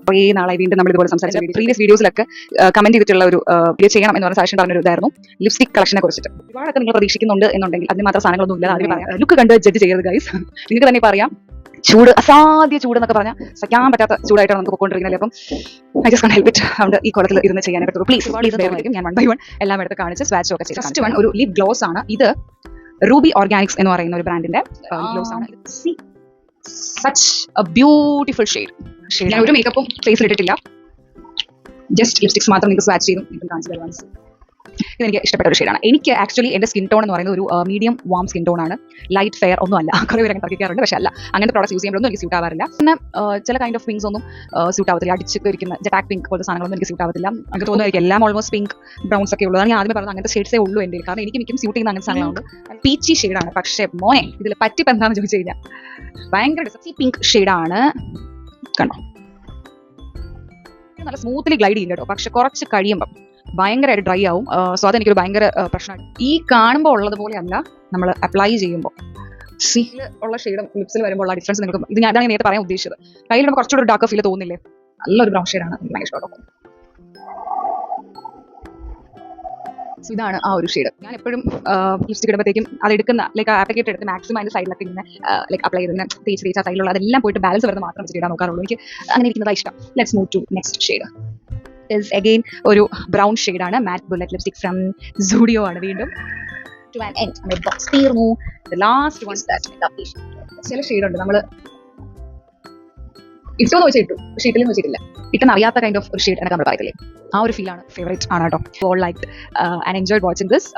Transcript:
കുറേ നാളായി വീണ്ടും നമ്മൾ ഇതുപോലെ സംസാരിച്ച പ്രീവിയസ് വീഡിയോസിലൊക്കെ കമന്റ് ചെയ്തിട്ടുള്ള ഒരു വീഡിയോ ചെയ്യണം എന്ന് പറഞ്ഞ സജഷൻ പറഞ്ഞൊരു ഇതായിരുന്നു ലിപ്സ്റ്റിക് കളക്ഷനെ കുറിച്ചിട്ട്. ഒരുപാടൊക്കെ നിങ്ങൾ പ്രതീക്ഷിക്കുന്നുണ്ട് എന്നുണ്ടെങ്കിൽ അതിന് മാത്രം സാധനങ്ങളൊന്നും ഇല്ല. അതിന് പറയാം ലുക്ക് കണ്ട് ജഡ്ജ് ചെയ്യരുത് ഗൈസ്. നിങ്ങൾക്ക് തന്നെ പറയാം ചൂട്, അസാധ്യ ചൂട് എന്നൊക്കെ പറഞ്ഞാൽ സഹിക്കാൻ പറ്റാത്ത ചൂടായിട്ടാണ് നമുക്ക് പോയിക്കൊണ്ടിരിക്കുന്നത്. അപ്പം I just can help it. അതുകൊണ്ട് ഈ കോളത്തിൽ ഇരുന്ന് ചെയ്യാനേ പറ്റുള്ളൂ. പ്ലീസ് ഞാൻ 1 by 1 എല്ലാം എടുത്ത് കാണിച്ച് സ്വാച്ച് ഒക്കെ ചെയ്യും. ഫസ്റ്റ് വൺ ഒരു ലിപ് ഗ്ലോസ് ആണ്. ഇത് റൂബി ഓർഗാനിക്സ് എന്ന് പറയുന്ന ഒരു ബ്രാൻഡിന്റെ ഗ്ലോസ് ആണ്. Such A beautiful shade. ഞാൻ ഒരു മേക്കപ്പും ഫേസിൽ ഇട്ടിട്ടില്ല, ജസ്റ്റ് ലിപ്സ്റ്റിക്സ് മാത്രം നിങ്ങൾക്ക് സ്വാച്ച് ചെയ്തും നിങ്ങൾക്ക് കാണിച്ചു തരുവാണ്. ഇതെനിക്ക് ഇഷ്ടപ്പെട്ട ഒരു ഷെയ്ഡാണ്. എനിക്ക് ആക്ച്വലി എൻ്റെ സ്കിൻ ടോൺ എന്ന് പറയുന്നത് ഒരു മീഡിയം വാം സ്കിൻ ടോൺ ആണ്. ലൈറ്റ് ഫെയർ ഒന്നും അല്ല. കുറേ പേര് അങ്ങനെ തർക്കിക്കാറുണ്ട്, പക്ഷേ അല്ല. അങ്ങനത്തെ പ്രോഡക്ട്സ് യൂസ് ചെയ്യുമ്പോഴൊന്നും എനിക്ക് സ്യൂട്ട് ആവാറില്ല. പിന്നെ ചില കൈൻഡ് ഓഫ് പിങ്ക്സ് ഒന്നും സ്യൂട്ട് ആവത്തില്ല. അടിച്ചൊക്കെ ഇരിക്കുന്ന ജെറ്റാക് പിങ്ക് പോലത്തെ സാധനങ്ങളൊന്നും എനിക്ക് സ്യൂട്ട് ആവത്തില്ല. എനിക്ക് തോന്നുന്നു എല്ലാം ഓൾമോസ്റ്റ് പിങ്ക് ബ്രൗൺസ് ഒക്കെ ഉള്ളതാണ്. ഞാൻ ആദ്യം പറഞ്ഞത് അങ്ങനത്തെ ഷെയ്ഡ്സേ ഉള്ളൂ എൻ്റെ. കാരണം എനിക്ക് മിക്കും സ്യൂട്ട് ചെയ്യുന്ന അങ്ങനത്തെ സാധനങ്ങളുണ്ട്. പീച്ചി ഷെയ്ഡാണ്, പക്ഷേ മോനെ ഇതിൽ പറ്റിപ്പ് എന്താണെന്ന് ചോദിച്ചു കഴിഞ്ഞാൽ ഭയങ്കര ഡിസി പിങ്ക് ഷെയ്ഡാണ്. കണ്ടോ, നല്ല സ്മൂത്ത്ലി ഗ്ലൈഡ് ചെയ്യും കേട്ടോ. പക്ഷെ കുറച്ച് കഴിയുമ്പം ഭയങ്കരമായിട്ട് ഡ്രൈ ആവും. സോ അതെനിക്കൊരു ഭയങ്കര പ്രശ്നമാണ്. ഈ കാണുമ്പോൾ ഉള്ളതുപോലെ അല്ല നമ്മൾ അപ്ലൈ ചെയ്യുമ്പോൾ. സീൽ ഉള്ള ഷെയ്ഡും ലിപ്സിൽ വരുമ്പോൾ ഉള്ള ഡിഫറൻസ് നിങ്ങൾക്ക് ഇത് ഞാൻ നേരത്തെ പറയാൻ ഉദ്ദേശിച്ചത്. കയ്യിലിടുമ്പോൾ കുറച്ചുകൂടി ഡാർക്ക് ഫീൽ തോന്നില്ലേ? നല്ലൊരു ബ്രൗൺ ഷെയ്ഡാണ്, എനിക്ക് ഭയങ്കര ഇഷ്ടമാണ്. സോ ഇതാണ് ആ ഒരു ഷെയ്ഡ്. ഞാൻ എപ്പോഴും ലിപ്സ്റ്റിക് ഇടുമ്പോഴത്തേക്കും അത് എടുക്കുന്ന ലൈക്ക് ആപ്ലിക്കേറ്റ് എടുത്ത് മാക്സിമം അതിൻ്റെ സൈഡിലൊക്കെ ഇങ്ങനെ ലൈക്ക് അപ്ലൈ ചെയ്ത് തേച്ച് ആ സൈഡിലുള്ള അതെല്ലാം പോയിട്ട് ബാലൻസ് വരുന്നത് മാത്രം വെച്ചിട്ട് ഇടാൻ നോക്കാറുള്ളൂ. എനിക്ക് അങ്ങനെ ഇരിക്കുന്നതാണ് ഇഷ്ടം. Let's move to next shade. is again ഒരു ബ്രൗൺ ഷെയ്ഡാണ്. Matte bullet lipstick from Zudio ആണ്. വീണ്ടും ടു ആൻ എൻഡ് നമ്മുടെ ബോക്സ് തീർന്നു. ദ ലാസ്റ്റ് വൺ ദാറ്റ് ചില ഷെയ്ഡ് ഉണ്ട് നമ്മൾ ഇഷ്ടമെന്ന് വെച്ചാൽ ഇട്ടു, പക്ഷേ ഇട്ടില്ലെന്ന് വെച്ചിട്ടില്ല. ഇട്ടെന്ന് അറിയാത്ത കൈൻഡ് ഓഫ് ഒരു ഷെയ്ഡ് എന്നൊക്കെ നമ്മൾ പറയത്തില്ലേ, ആ ഒരു ഫീലാണ് ഫേവറേറ്റ് ആണ് കേട്ടോ. All like and enjoyed watching this.